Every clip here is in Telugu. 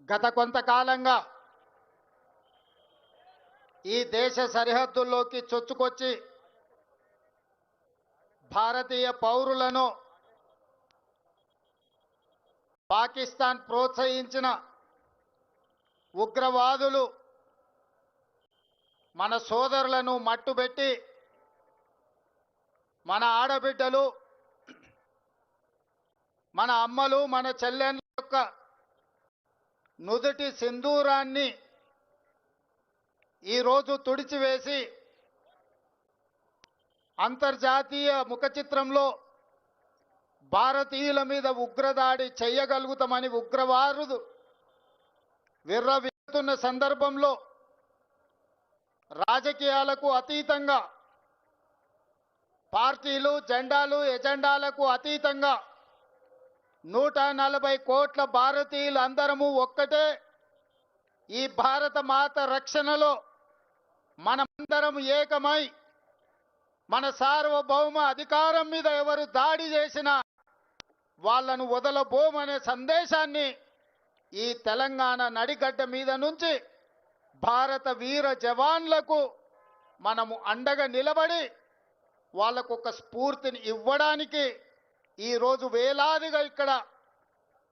గత కొంతకాలంగా ఈ దేశ సరిహద్దుల్లోకి చొచ్చుకొచ్చి భారతీయ పౌరులను పాకిస్తాన్ ప్రోత్సహించిన ఉగ్రవాదులు మన సోదరులను మట్టుబెట్టి మన ఆడబిడ్డలు, మన అమ్మలు, మన చెల్లెళ్ళ యొక్క నుదుటి సింధూరాన్ని ఈరోజు తుడిచివేసి అంతర్జాతీయ ముఖచిత్రంలో భారతీయుల మీద ఉగ్రదాడి చేయగలుగుతామని ఉగ్రవాదులు విర్రవీగుతున్న సందర్భంలో రాజకీయాలకు అతీతంగా, పార్టీలు, జెండాలు, ఎజెండాలకు అతీతంగా 140 కోట్ల భారతీయులు అందరము ఒక్కటే. ఈ భారత మాత రక్షణలో మనమందరం ఏకమై మన సార్వభౌమ అధికారం మీద ఎవరు దాడి చేసినా వాళ్ళను వదలబోమనే సందేశాన్ని ఈ తెలంగాణ నడిగడ్డ మీద నుంచి భారత వీర జవాన్లకు మనము అండగా నిలబడి వాళ్ళకు ఒక స్ఫూర్తిని ఇవ్వడానికి ఈరోజు వేలాదిగా ఇక్కడ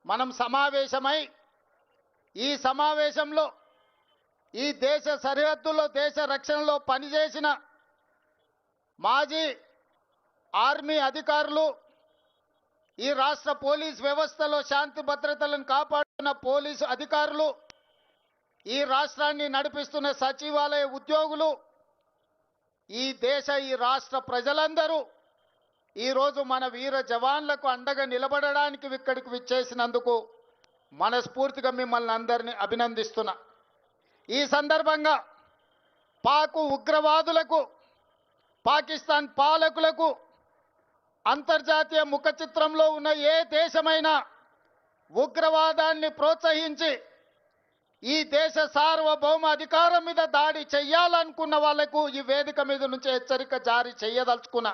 మనం సమావేశమై, ఈ సమావేశంలో ఈ దేశ సరిహద్దుల్లో దేశ రక్షణలో పనిచేసిన మాజీ ఆర్మీ అధికారులు, ఈ రాష్ట్ర పోలీస్ వ్యవస్థలో శాంతి భద్రతలను కాపాడుతున్న పోలీసు అధికారులు, ఈ రాష్ట్రాన్ని నడిపిస్తున్న సచివాలయ ఉద్యోగులు, ఈ రాష్ట్ర ప్రజలందరూ ఈరోజు మన వీర జవాన్లకు అండగా నిలబడడానికి ఇక్కడికి విచ్చేసినందుకు మనస్ఫూర్తిగా మిమ్మల్ని అందరినీ అభినందిస్తున్నా. ఈ సందర్భంగా పాక్ ఉగ్రవాదులకు, పాకిస్తాన్ పాలకులకు అంతర్జాతీయ ముఖ చిత్రంలో ఉన్న ఏ దేశమైనా ఉగ్రవాదాన్ని ప్రోత్సహించి ఈ దేశ సార్వభౌమ అధికారం మీద దాడి చెయ్యాలనుకున్న వాళ్లకు ఈ వేదిక మీద నుంచి హెచ్చరిక జారీ చేయదలుచుకున్నా.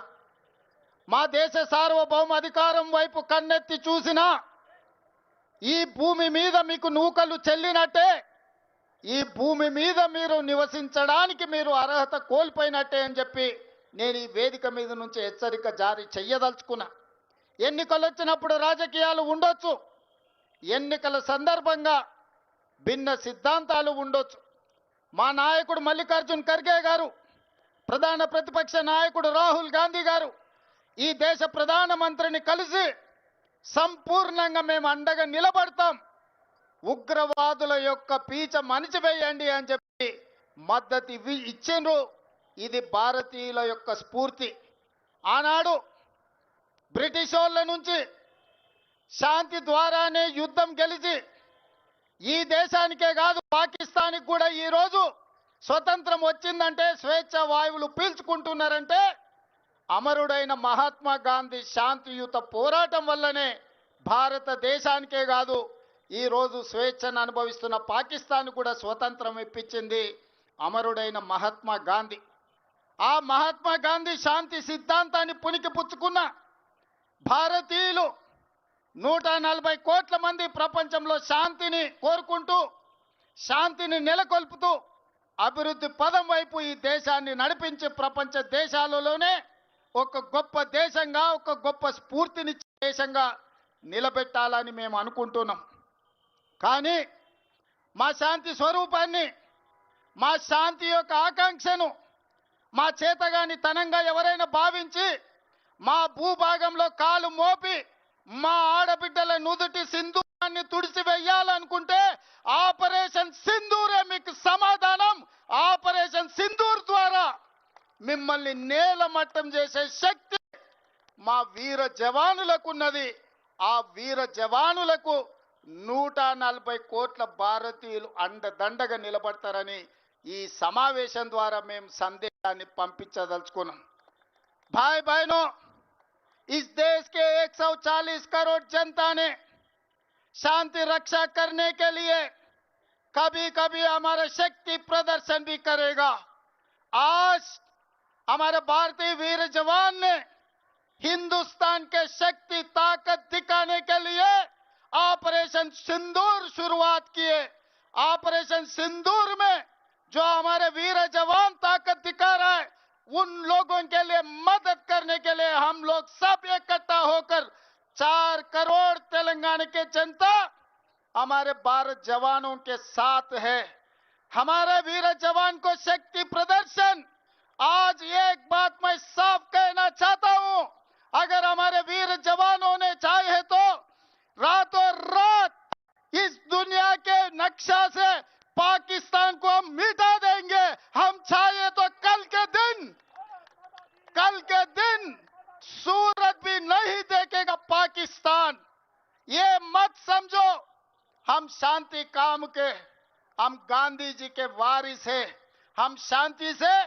మా దేశ సార్వభౌమ అధికారం వైపు కన్నెత్తి చూసినా ఈ భూమి మీద మీకు నూకలు చెల్లినట్టే, ఈ భూమి మీద మీరు నివసించడానికి మీరు అర్హత కోల్పోయినట్టే అని చెప్పి నేను ఈ వేదిక మీద నుంచి హెచ్చరిక జారీ చెయ్యదలుచుకున్నా. ఎన్నికలు వచ్చినప్పుడు రాజకీయాలు ఉండొచ్చు, ఎన్నికల సందర్భంగా భిన్న సిద్ధాంతాలు ఉండొచ్చు. మా నాయకుడు మల్లికార్జున్ ఖర్గే గారు, ప్రధాన ప్రతిపక్ష నాయకుడు రాహుల్ గాంధీ గారు ఈ దేశ ప్రధానమంత్రిని కలిసి సంపూర్ణంగా మేము అండగా నిలబడతాం, ఉగ్రవాదుల యొక్క పీచ మణిచివేయండి అని చెప్పి మద్దతు ఇచ్చిండ్రు. ఇది భారతీయుల యొక్క స్ఫూర్తి. ఆనాడు బ్రిటిష్ వాళ్ళ నుంచి శాంతి ద్వారానే యుద్ధం గెలిచి ఈ దేశానికే కాదు పాకిస్తాన్కి కూడా ఈరోజు స్వతంత్రం వచ్చిందంటే, స్వేచ్ఛ వాయువులు పీల్చుకుంటున్నారంటే అమరుడైన మహాత్మా గాంధీ శాంతియుత పోరాటం వల్లనే భారతదేశానికే కాదు ఈరోజు స్వేచ్ఛను అనుభవిస్తున్న పాకిస్తాన్ కూడా స్వతంత్రం ఇప్పించింది అమరుడైన మహాత్మా గాంధీ. ఆ మహాత్మా గాంధీ శాంతి సిద్ధాంతాన్ని పునికి పుచ్చుకున్న భారతీయులు 140 కోట్ల మంది ప్రపంచంలో శాంతిని కోరుకుంటూ, శాంతిని నెలకొల్పుతూ అభివృద్ధి పదం వైపు ఈ దేశాన్ని నడిపించి ప్రపంచ దేశాలలోనే ఒక గొప్ప దేశంగా, ఒక గొప్ప స్ఫూర్తినిచ్చే దేశంగా నిలబెట్టాలని మేము అనుకుంటున్నాం. కానీ మా శాంతి స్వరూపాన్ని, మా శాంతి యొక్క ఆకాంక్షను మా చేతగాని తనంగా ఎవరైనా భావించి మా భూభాగంలో కాలు మోపి మా ఆడబిడ్డల నుదుటి సింధూరాన్ని తుడిచివేయాలనుకుంటే ఆపరేషన్ సింధూరే మీకు సమాధానం. ఆపరేషన్ సింధూర్ ద్వారా మిమ్మల్ని నేలమట్టం చేసే శక్తి మా వీర జవానులకు ఉన్నది. ఆ వీర జవానులకు 140 కోట్ల భారతీయులు అండదండగా నిలబడతారని ఈ సమావేశం ద్వారా మేము సందేశాన్ని పంపించదలుచుకున్నాం. भाई बहनों, इस देश के 140 करोड़ जनता ने शांति रक्षा करने के लिए कभी कभी हमारा शक्ति प्रदर्शन भी करेगा. आज हमारे भारतीय वीर जवान ने हिंदुस्तान के शक्ति ताकत दिखाने के लिए ऑपरेशन सिंदूर शुरुआत किए। ऑपरेशन सिंदूर में जो हमारे वीर जवान ताकत दिखा रहा है, उन लोगों के लिए मदद करने के लिए हम लोग सब इकट्ठा होकर 4 करोड़ तेलंगाना के जनता हमारे भारत जवानों के साथ है। हमारे वीर जवान को शक्ति प्रदर्शन। आज एक बात मैं साफ कहना चाहता हूं, अगर हमारे वीर जवानों ने चाहे तो रातों रात इस दुनिया के नक्शा से पाकिस्तान को हम मिटा देंगे। हम चाहे तो कल के दिन सूरत भी नहीं देखेगा पाकिस्तान। ये मत समझो हम शांति काम के, हम गांधी जी के वारिस हैं। हम शांति से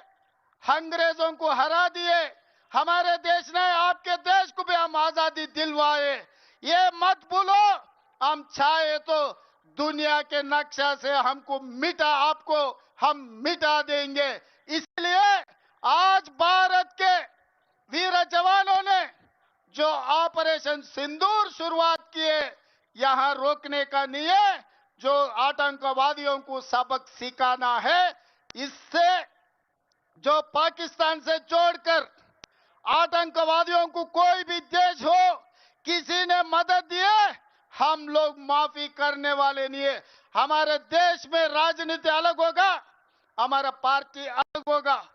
अंग्रेजों को हरा दिए। हमारे देश ने, आपके देश को भी हम आजादी दिलवाए। ये मत भूलो, हम चाहे तो दुनिया के नक्शा से आपको हम मिटा देंगे। इसलिए आज भारत के वीर जवानों ने जो ऑपरेशन सिंदूर शुरुआत किए, यहां रोकने का नहीं है, जो आतंकवादियों को सबक सिखाना है। इससे जो पाकिस्तान से जोड़कर आतंकवादियों को कोई भी देश हो, किसी ने मदद दिए, हम लोग माफी करने वाले नहीं है। हमारे देश में राजनीति अलग होगा, हमारा पार्टी अलग होगा।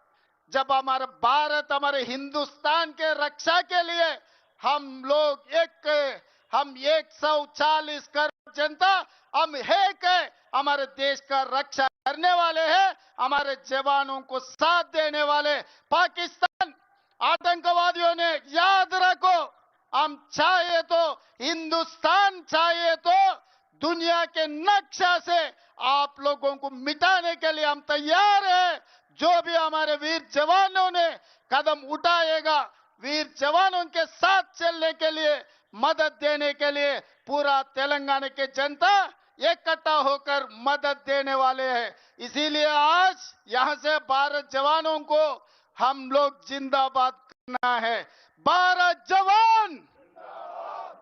जब हमारा भारत, हमारे हिंदुस्तान के रक्षा के लिए हम लोग 140 करोड़ जनता हम एक है, हमारे देश का रक्षा करने वाले हैं, हमारे जवानों को साथ देने वाले। पाकिस्तान आतंकवादियों ने, याद रखो, हम चाहे तो हिंदुस्तान चाहे तो दुनिया के नक्शा से आप लोगों को मिटाने के लिए हम तैयार हैं। जो भी हमारे वीर जवानों ने कदम उठाएगा, वीर जवानों के साथ चलने के लिए, मदद देने के लिए पूरा तेलंगाना के जनता इकट्ठा होकर मदद देने वाले हैं। इसीलिए आज यहां से भारत जवानों को हम लोग जिंदाबाद करना है। भारत जवान,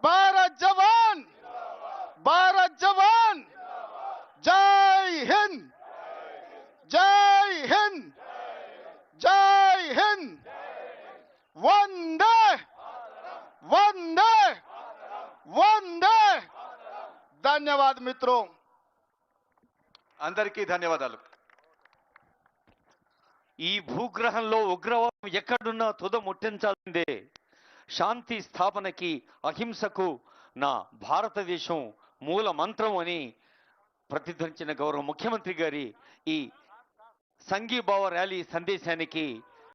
भारत जवान, भारत जवान। जय हिंद, जय हिंद, जय हिंद। वंदे वंदे वंदे। ధన్యవాद మిత్రో। అందరికీ ధన్యవాదాలు। ఈ భూగ్రహంలో ఉగ్రవాదం ఎక్కడున్నా తుద ముట్టించాల్సిందే। శాంతి స్థాపనకి, అహింసకు నా భారతదేశం మూల మంత్రం అని ప్రతిధ్వనించిన గౌరవ ముఖ్యమంత్రి గారి ఈ సంఘీభావ ర్యాలీ సందేశానికి